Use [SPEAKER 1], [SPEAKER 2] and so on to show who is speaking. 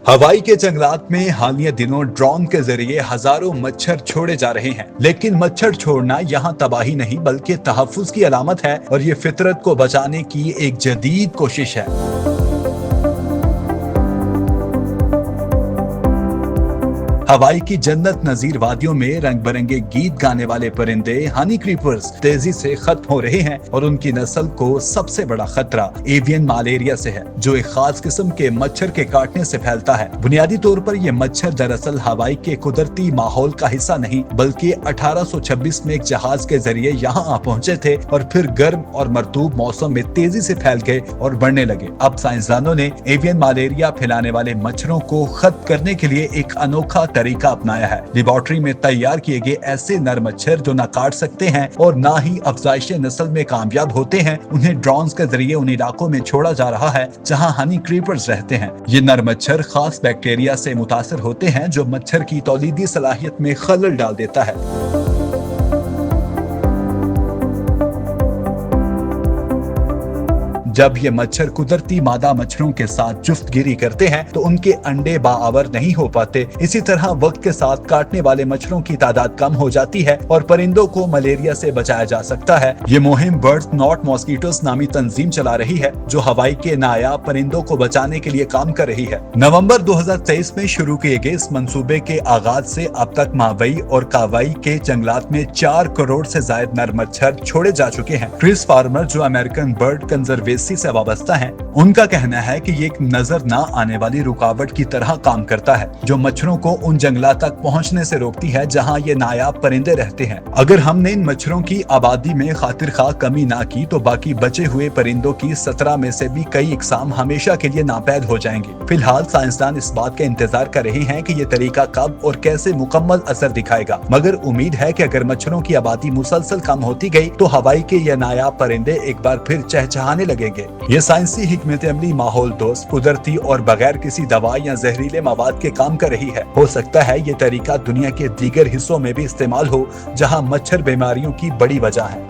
[SPEAKER 1] हवाई के जंगलात में हालिया दिनों ड्रोन के जरिए हजारों मच्छर छोड़े जा रहे हैं, लेकिन मच्छर छोड़ना यहाँ तबाही नहीं बल्कि तहफ्फुज की अलामत है और ये फितरत को बचाने की एक जदीद कोशिश है। हवाई की जन्नत नजीर वादियों में रंग बिरंगे गीत गाने वाले परिंदे हनी क्रीपर्स तेजी से खत्म हो रहे हैं और उनकी नस्ल को सबसे बड़ा खतरा एवियन मलेरिया से है, जो एक खास किस्म के मच्छर के काटने से फैलता है। बुनियादी तौर पर यह मच्छर दरअसल हवाई के कुदरती माहौल का हिस्सा नहीं बल्कि 1826 में एक जहाज के जरिए यहाँ आ पहुंचे थे और फिर गर्म और मरतूब मौसम में तेजी से फैल गए और बढ़ने लगे। अब साइंसदानों ने एवियन मलेरिया फैलाने वाले मच्छरों को खत्म करने के लिए एक अनोखा तरीका अपनाया है। लेबोरेटरी में तैयार किए गए ऐसे नर मच्छर जो न काट सकते हैं और ना ही अफजाइश नस्ल में कामयाब होते हैं, उन्हें ड्रोन्स के जरिए उन इलाकों में छोड़ा जा रहा है जहां हनी क्रीपर्स रहते हैं। ये नर मच्छर खास बैक्टीरिया से मुतासर होते हैं जो मच्छर की तौलीदी सलाहियत में खलल डाल देता है। जब ये मच्छर कुदरती मादा मच्छरों के साथ जुफ्तगिरी करते हैं तो उनके अंडे बाआवर नहीं हो पाते। इसी तरह वक्त के साथ काटने वाले मच्छरों की तादाद कम हो जाती है और परिंदों को मलेरिया से बचाया जा सकता है। ये मुहिम बर्ड्स नॉट मॉस्किटोस नामी तंजीम चला रही है जो हवाई के नायाब परिंदों को बचाने के लिए काम कर रही है। नवंबर 2023 में शुरू किए गए इस मंसूबे के आगाज से अब तक मावई और कावाई के जंगलात में 4 करोड़ से ज्यादा नर मच्छर छोड़े जा चुके हैं। क्रिस फार्मर जो अमेरिकन बर्ड कंजर्वेशन से वाबस्ता है, उनका कहना है कि ये एक नजर ना आने वाली रुकावट की तरह काम करता है जो मच्छरों को उन जंगलात तक पहुंचने से रोकती है जहां ये नायाब परिंदे रहते हैं। अगर हमने इन मच्छरों की आबादी में खातिर खा कमी ना की तो बाकी बचे हुए परिंदों की 17 में से भी कई इकसाम हमेशा के लिए नापैद हो जाएंगे। फिलहाल साइंसदान इस बात का इंतजार कर रहे हैं कि ये तरीका कब और कैसे मुकम्मल असर दिखाएगा, मगर उम्मीद है कि अगर मच्छरों की आबादी मुसलसल कम होती गई तो हवाई के ये नायाब परिंदे एक बार फिर चहचहाने लगेंगे। ये साइंसी हिकमत अमली माहौल दोस्त, कुदरती और बगैर किसी दवा या जहरीले मवाद के काम कर रही है। हो सकता है ये तरीका दुनिया के दीगर हिस्सों में भी इस्तेमाल हो जहां मच्छर बीमारियों की बड़ी वजह है।